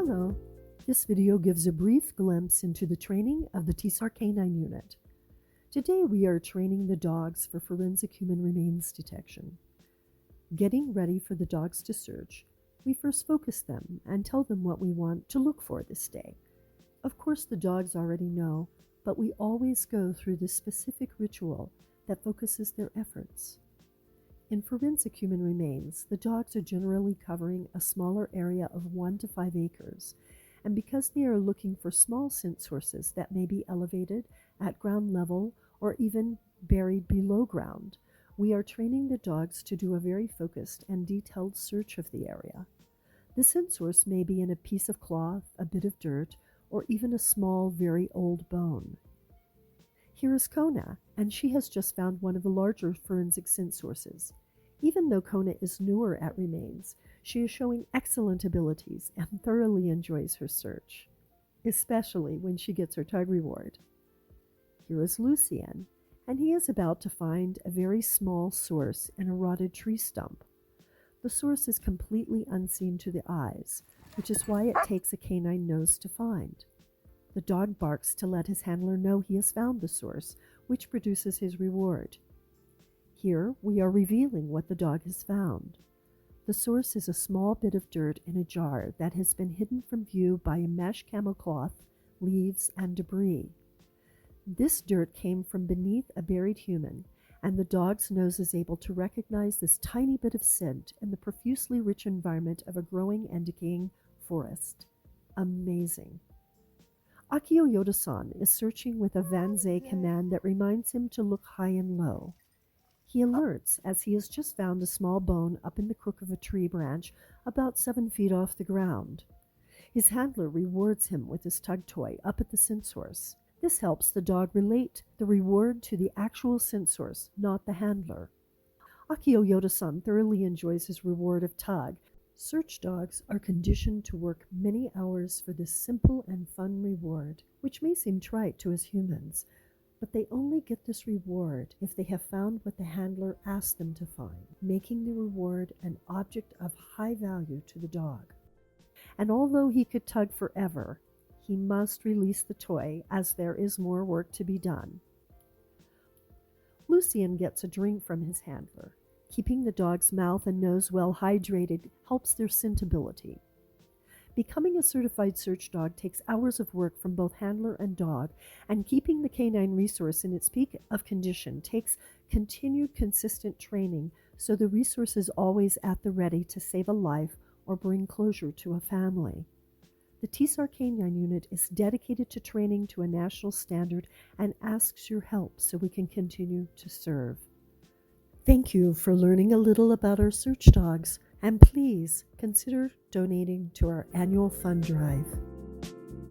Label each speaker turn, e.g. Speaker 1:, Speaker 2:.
Speaker 1: Hello. This video gives a brief glimpse into the training of the TSAR K9 Unit. Today we are training the dogs for forensic human remains detection. Getting ready for the dogs to search, we first focus them and tell them what we want to look for this day. Of course the dogs already know, but we always go through this specific ritual that focuses their efforts. In forensic human remains, the dogs are generally covering a smaller area of 1 to 5 acres, and because they are looking for small scent sources that may be elevated at ground level or even buried below ground, we are training the dogs to do a very focused and detailed search of the area. The scent source may be in a piece of cloth, a bit of dirt, or even a small, very old bone. Here is Kona, and she has just found one of the larger forensic scent sources. Even though Kona is newer at remains, she is showing excellent abilities and thoroughly enjoys her search, especially when she gets her tug reward. Here is Lucien, and he is about to find a very small source in a rotted tree stump. The source is completely unseen to the eyes, which is why it takes a canine nose to find. The dog barks to let his handler know he has found the source, which produces his reward. Here we are revealing what the dog has found. The source is a small bit of dirt in a jar that has been hidden from view by a mesh camo cloth, leaves, and debris. This dirt came from beneath a buried human, and the dog's nose is able to recognize this tiny bit of scent in the profusely rich environment of a growing and decaying forest. Amazing. Akio is searching with a Vanzai command that reminds him to look high and low. He alerts as he has just found a small bone up in the crook of a tree branch about 7 feet off the ground. His handler rewards him with his tug toy up at the scent source. This helps the dog relate the reward to the actual scent source, not the handler. Akio thoroughly enjoys his reward of tug. Search dogs are conditioned to work many hours for this simple and fun reward, which may seem trite to us humans, but they only get this reward if they have found what the handler asked them to find, making the reward an object of high value to the dog. And although he could tug forever, he must release the toy as there is more work to be done. Lucien gets a drink from his handler. Keeping the dog's mouth and nose well hydrated helps their scent ability. Becoming a certified search dog takes hours of work from both handler and dog, and keeping the canine resource in its peak of condition takes continued consistent training so the resource is always at the ready to save a life or bring closure to a family. The TSAR K9 Unit is dedicated to training to a national standard and asks your help so we can continue to serve. Thank you for learning a little about our search dogs, and please consider donating to our annual fund drive.